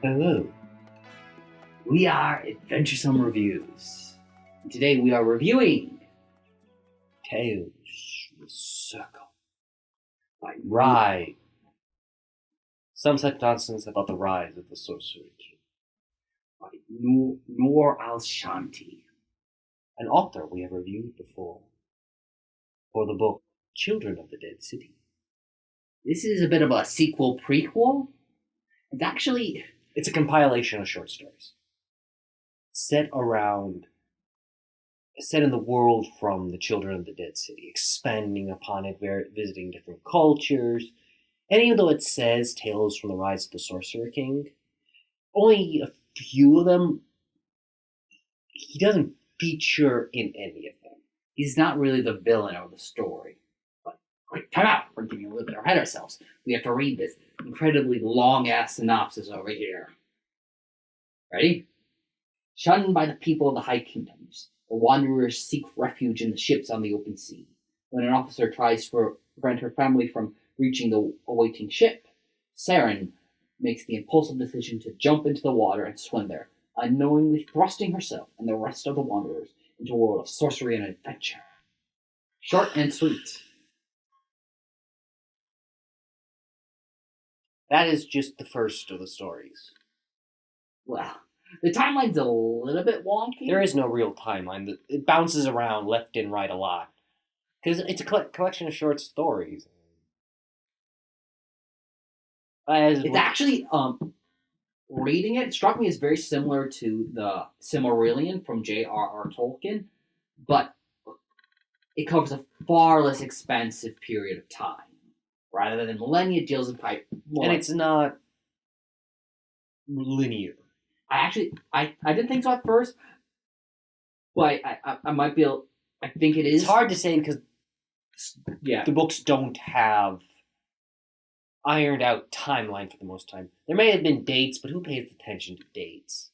Hello, we are Adventuresome Reviews. And today we are reviewing Tales from the Circle by Rise. Some said nonsense about the rise of the Sorcery King by Noor Al Shanti, an author we have reviewed before for the book Children of the Dead City. This is a bit of a sequel prequel. It's a compilation of short stories set in the world from the Children of the Dead City, expanding upon it, visiting different cultures. And even though it says Tales from the Rise of the Sorcerer King, only a few of them, he doesn't feature in any of them. He's not really the villain of the story. But, wait, time out! We're getting a little bit ahead of ourselves. We have to read this incredibly long-ass synopsis over here. Ready? Shunned by the people of the High Kingdoms, the wanderers seek refuge in the ships on the open sea. When an officer tries to prevent her family from reaching the awaiting ship, Saren makes the impulsive decision to jump into the water and swim there, unknowingly thrusting herself and the rest of the wanderers into a world of sorcery and adventure. Short and sweet. That is just the first of the stories. Well, the timeline's a little bit wonky. There is no real timeline. It bounces around left and right a lot. Because it's a collection of short stories. Reading it struck me as very similar to the Silmarillion from J.R.R. Tolkien, but it covers a far less expansive period of time. Rather than millennia, it deals with and it's not linear. I didn't think so at first, but I might be able. I think it is. It's hard to say because the books don't have ironed out timeline for the most time. There may have been dates, but who pays attention to dates?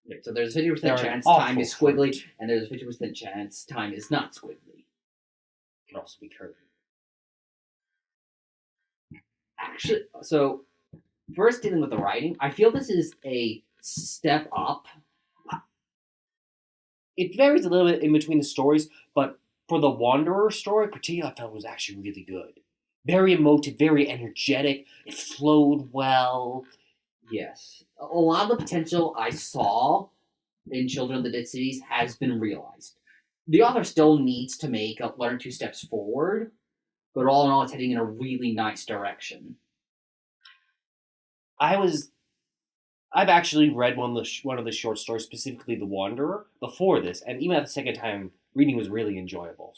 Okay, so there's a 50% chance time is squiggly, and there's a 50% chance time is not squiggly. It can also be curvy. Actually, so first dealing with the writing, I feel this is a step up. It varies a little bit in between the stories, but for the Wanderer story, particularly, I felt was actually really good. Very emotive, very energetic. It flowed well. Yes. A lot of the potential I saw in Children of the Dead Cities has been realized. The author still needs to make one or two steps forward, but all in all, it's heading in a really nice direction. I've actually read one of the short stories, specifically The Wanderer, before this, and even at the second time, reading was really enjoyable.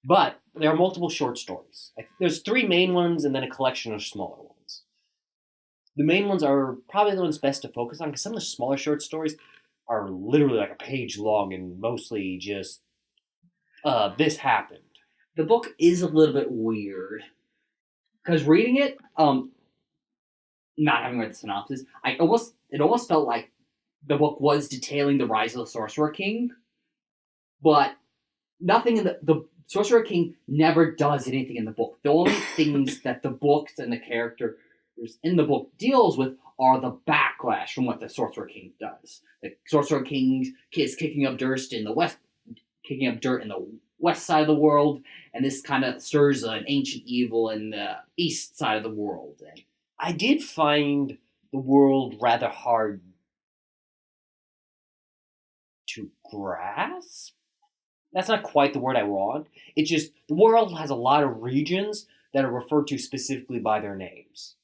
But there are multiple short stories. There's 3 main ones and then a collection of smaller ones. The main ones are probably the ones best to focus on because some of the smaller short stories are literally like a page long and mostly just, this happened. The book is a little bit weird because reading it, not having read the synopsis, it almost felt like the book was detailing the rise of the Sorcerer King, but nothing in the Sorcerer King never does anything in the book. The only things that the books and the characters in the book deals with are the backlash from what the Sorcerer King does. The Sorcerer King is kicking up dirt in the west side of the world, and this kind of stirs an ancient evil in the east side of the world. And I did find the world rather hard to grasp. That's not quite the word I want. It's just the world has a lot of regions that are referred to specifically by their names.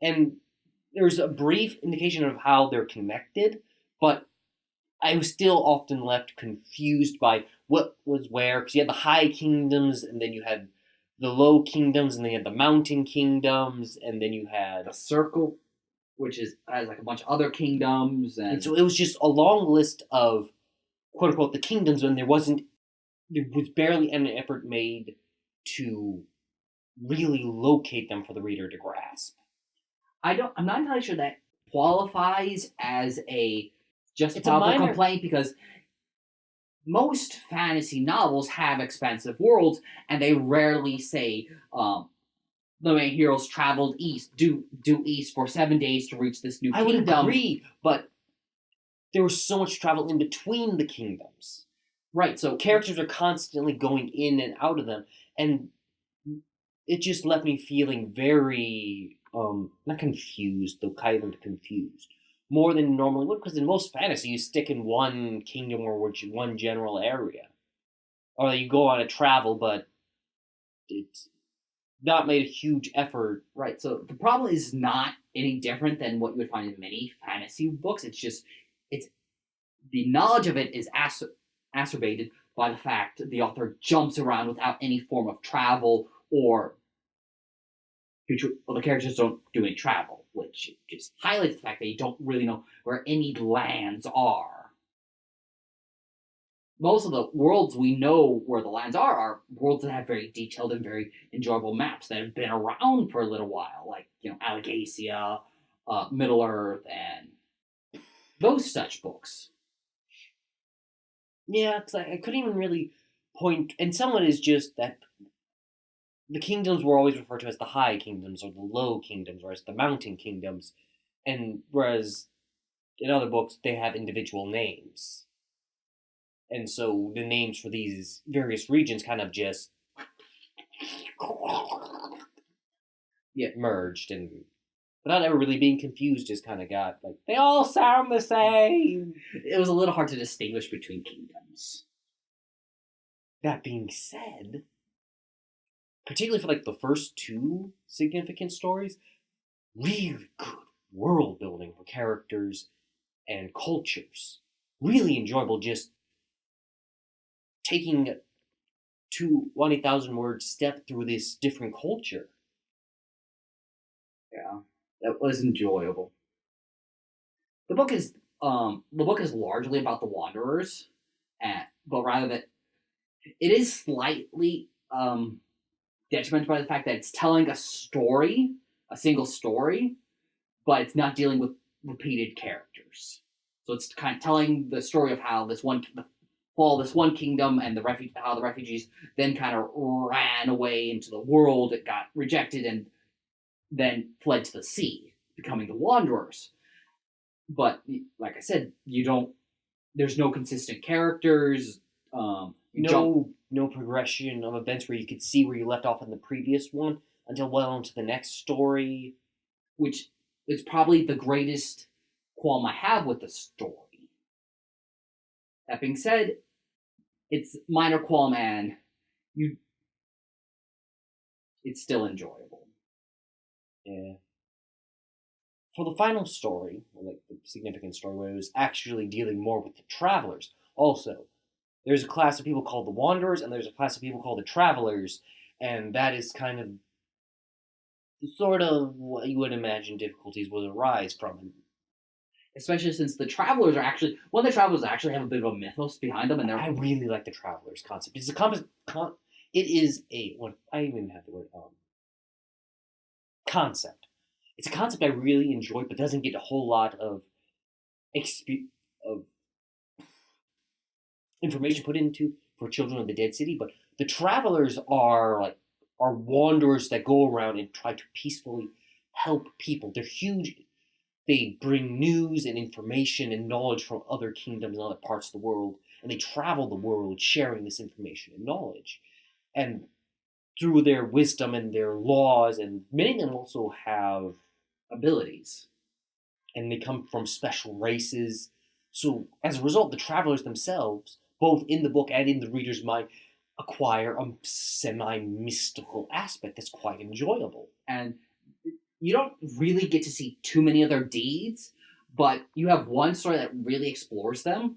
And there's a brief indication of how they're connected, but I was still often left confused by what was where, because you had the high kingdoms, and then you had the low kingdoms, and then you had the mountain kingdoms, and then you had the circle, which has like a bunch of other kingdoms, and so it was just a long list of quote unquote the kingdoms when there was barely any effort made to really locate them for the reader to grasp. I'm not entirely sure that qualifies as a justifiable complaint because most fantasy novels have expansive worlds, and they rarely say the main heroes traveled due east for 7 days to reach this new I would kingdom. agree, but there was so much travel in between the kingdoms. Right, so Characters are constantly going in and out of them, and it just left me feeling very not confused, though kind of confused. More than normally would, because in most fantasy you stick in one kingdom or one general area. Or you go on a travel, but it's not made a huge effort. right, so the problem is not any different than what you would find in many fantasy books. It's the knowledge of it is acerbated by the fact that the author jumps around without any form of travel or the characters don't do any travel, which just highlights the fact that you don't really know where any lands are. Most of the worlds we know where the lands are worlds that have very detailed and very enjoyable maps that have been around for a little while, like Alagacia, Middle Earth, and those such books. Yeah, because I couldn't even really point. And some of it is just that the kingdoms were always referred to as the high kingdoms or the low kingdoms, or as the mountain kingdoms, and whereas in other books they have individual names, and so the names for these various regions kind of just merged, and without ever really being confused, just kind of got like they all sound the same. It was a little hard to distinguish between kingdoms. That being said, particularly for like the first two significant stories, really good world building for characters and cultures. Really enjoyable, just taking to 1,000 word step through this different culture. Yeah, that was enjoyable. The book is largely about the Wanderers, but rather that it is slightly detrimented by the fact that it's telling a story, a single story, but it's not dealing with repeated characters. So it's kind of telling the story of how the fall of this one kingdom and how the refugees then kind of ran away into the world. It got rejected and then fled to the sea, becoming the Wanderers. But like I said, there's no consistent characters. No progression of events where you could see where you left off in the previous one until well into the next story. Which is probably the greatest qualm I have with the story. That being said, it's minor qualm and it's still enjoyable. Yeah. For the final story, or like the significant story, where it was actually dealing more with the travelers, also, there's a class of people called the Wanderers, and there's a class of people called the Travelers, and that is kind of sort of what you would imagine difficulties would arise from. Especially since the Travelers actually have a bit of a mythos behind them, and I really like the Travelers concept. It's it is I even have the word concept. It's a concept I really enjoy, but doesn't get a whole lot of of information put into for Children of the Dead City. But the Travelers are wanderers that go around and try to peacefully help people. They're huge. They bring news and information and knowledge from other kingdoms and other parts of the world, and they travel the world sharing this information and knowledge. And through their wisdom and their laws, and many of them also have abilities, and they come from special races. So as a result, the travelers themselves, both in the book and in the reader's mind, acquire a semi-mystical aspect that's quite enjoyable. And you don't really get to see too many of their deeds, but you have one story that really explores them,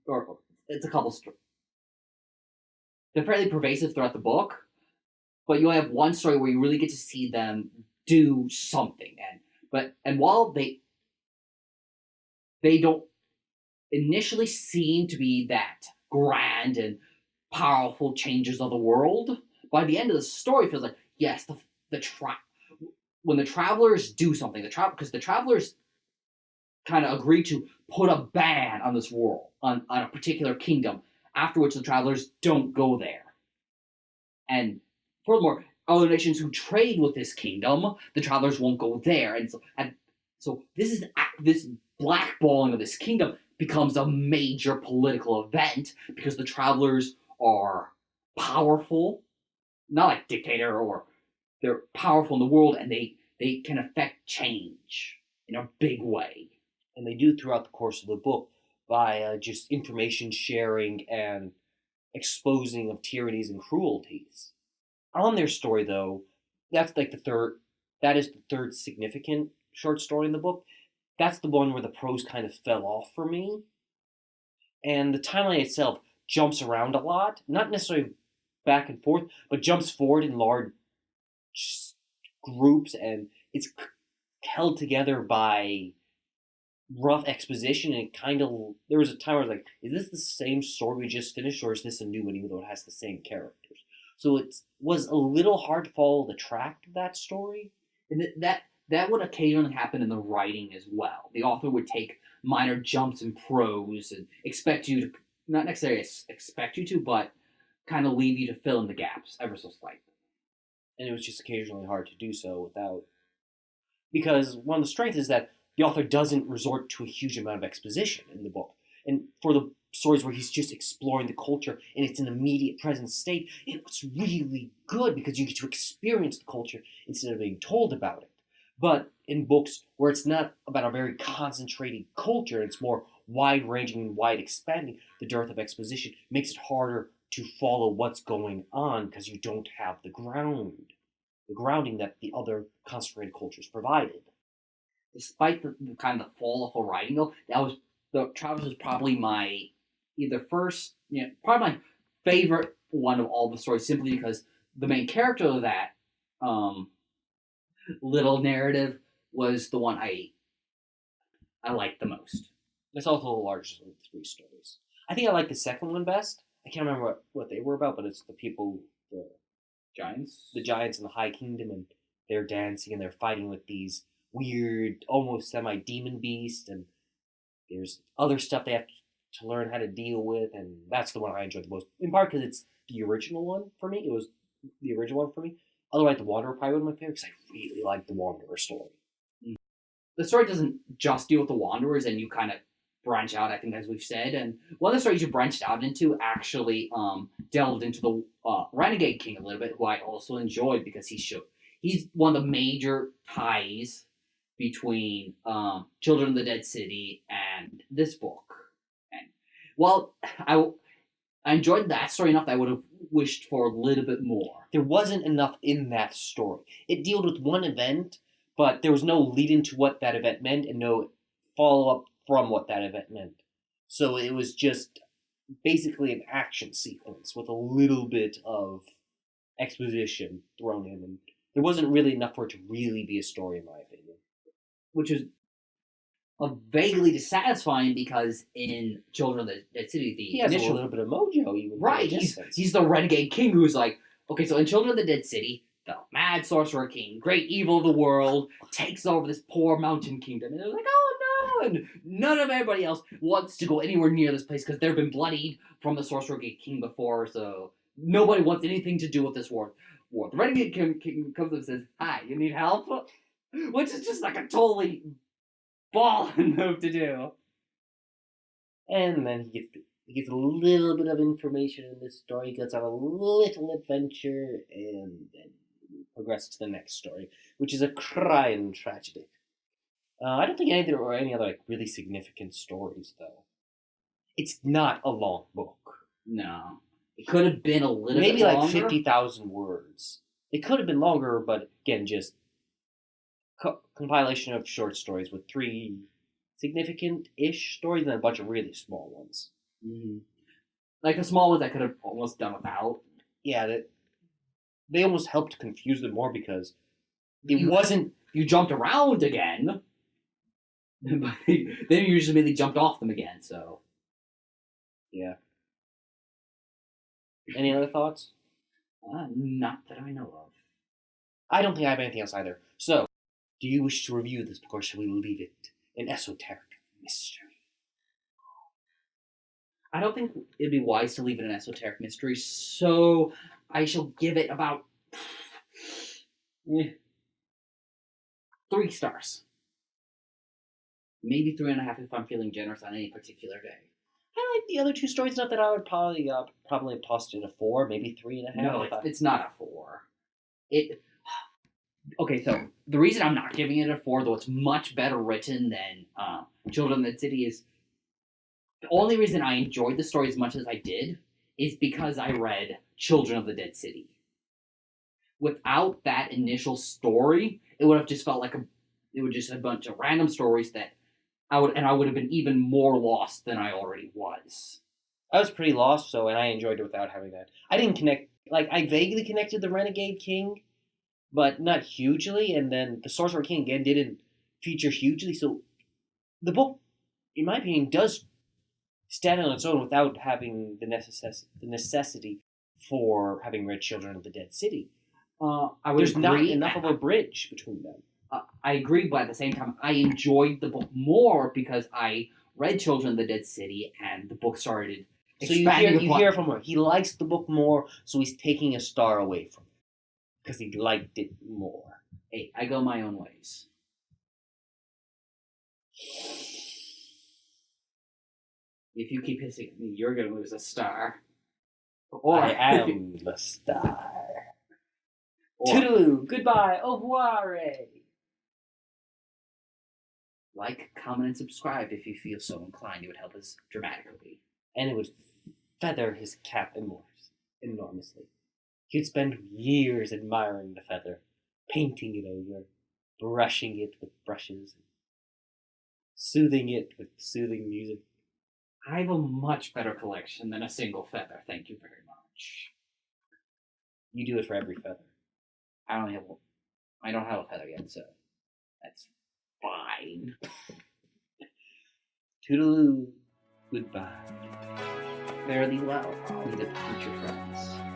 or it's a couple stories. They're fairly pervasive throughout the book, but you only have one story where you really get to see them do something. And while they don't initially seem to be that grand and powerful changes of the world, by the end of the story, it feels like, yes, when the travelers do something, because the travelers kind of agree to put a ban on this world, on a particular kingdom, after which the travelers don't go there. And furthermore, other nations who trade with this kingdom, the travelers won't go there, and so this blackballing of this kingdom becomes a major political event because the travelers are powerful, not like dictator or they're powerful in the world, and they can affect change in a big way. And they do throughout the course of the book by just information sharing and exposing of tyrannies and cruelties. On their story, though, that's like the third. That is the third significant short story in the book. That's the one where the prose kind of fell off for me, and the timeline itself jumps around a lot, not necessarily back and forth, but jumps forward in large groups, and it's held together by rough exposition. And it kind of there was a time where I was like, is this the same story we just finished, or is this a new one, even though it has the same characters? So it was a little hard to follow the track of that story. And that would occasionally happen in the writing as well. The author would take minor jumps in prose and expect you to not necessarily expect you to, but kind of leave you to fill in the gaps ever so slightly. And it was just occasionally hard to do so without, because one of the strengths is that the author doesn't resort to a huge amount of exposition in the book. And for the stories where he's just exploring the culture in its an immediate present state, it was really good because you get to experience the culture instead of being told about it. But in books where it's not about a very concentrated culture, it's more wide-ranging and wide-expanding, the dearth of exposition makes it harder to follow what's going on because you don't have the grounding that the other concentrated cultures provided. Despite the kind of the fall off of writing, though, that was the Travis was probably my probably my favorite one of all the stories, simply because the main character of that little narrative was the one I liked the most. It's also the largest of the three stories. I think I like the second one best. I can't remember what they were about, but it's the people, the Giants in the High Kingdom, and they're dancing and they're fighting with these weird, almost semi-demon beasts, and there's other stuff they have to learn how to deal with, and that's the one I enjoyed the most. In part because it's the original one for me. It was the original one for me. Otherwise, The Wanderer probably one of my favorites because I really like the Wanderer story. The story doesn't just deal with the Wanderers, and you kind of branch out, I think, as we've said. And one of the stories you branched out into actually delved into the Renegade King a little bit, who I also enjoyed because he's one of the major ties between Children of the Dead City and this book. And while I enjoyed that story enough that I would have wished for a little bit more. There wasn't enough in that story. It dealt with one event, but there was no lead into what that event meant and no follow-up from what that event meant. So it was just basically an action sequence with a little bit of exposition thrown in. And there wasn't really enough for it to really be a story, in my opinion. Which is vaguely dissatisfying because in Children of the Dead City, he has a little bit of mojo, even. Right, he's the Renegade King who's like, okay, so in Children of the Dead City, the mad sorcerer king, great evil of the world, takes over this poor mountain kingdom, and they're like, oh no, and none of everybody else wants to go anywhere near this place because they've been bloodied from the sorcerer king before, so nobody wants anything to do with this war. The Renegade King comes up and says, hi, you need help? Which is just like a totally ballin' move to do. And then he gets a little bit of information in this story. He gets on a little adventure, and then progresses to the next story, which is a crying tragedy. I don't think any other like really significant stories, though. It's not a long book. No, it could have been a little maybe bit like longer. 50,000 words. It could have been longer, but again, just compilation of short stories with 3 significant-ish stories and a bunch of really small ones. Mm-hmm. Like the small ones I could have almost done without. Yeah, they almost helped confuse them more because it wasn't... You jumped around again, but then you just immediately jumped off them again, so... Yeah. Any other thoughts? Not that I know of. I don't think I have anything else either. So, do you wish to review this book, or shall we leave it an esoteric mystery? I don't think it'd be wise to leave it an esoteric mystery, so I shall give it about Yeah. 3 stars. Maybe 3.5 if I'm feeling generous on any particular day. I like the other 2 stories enough that I would probably have tossed it a 4, maybe 3.5. No, it's not a 4. It Okay, so the reason I'm not giving it a 4, though it's much better written than Children of the City, is the only reason I enjoyed the story as much as I did is because I read Children of the Dead City. Without that initial story, it would have just felt like it would just a bunch of random stories that I would have been even more lost than I already was. I was pretty lost, and I enjoyed it without having that. I didn't connect, I vaguely connected the Renegade King, but not hugely, and then the Sorcerer King, again, didn't feature hugely, so the book, in my opinion, does stand on its own without having the necessity for having read Children of the Dead City. There's not enough of a bridge between them. I agree, but at the same time, I enjoyed the book more because I read Children of the Dead City, and the book started expanding. So you hear from her. He likes the book more, so he's taking a star away from it because he liked it more. Hey, I go my own ways. If you keep hissing at me, you're going to lose a star. Or I am the star. Toodaloo, goodbye, au revoir. Like, comment, and subscribe if you feel so inclined. It would help us dramatically. And it would feather his cap enormously. He'd spend years admiring the feather, painting it over, brushing it with brushes, soothing it with soothing music. I have a much better collection than a single feather, thank you very much. You do it for every feather. I don't have a feather yet, so that's fine. Toodaloo, goodbye. Fare thee well, all the future friends.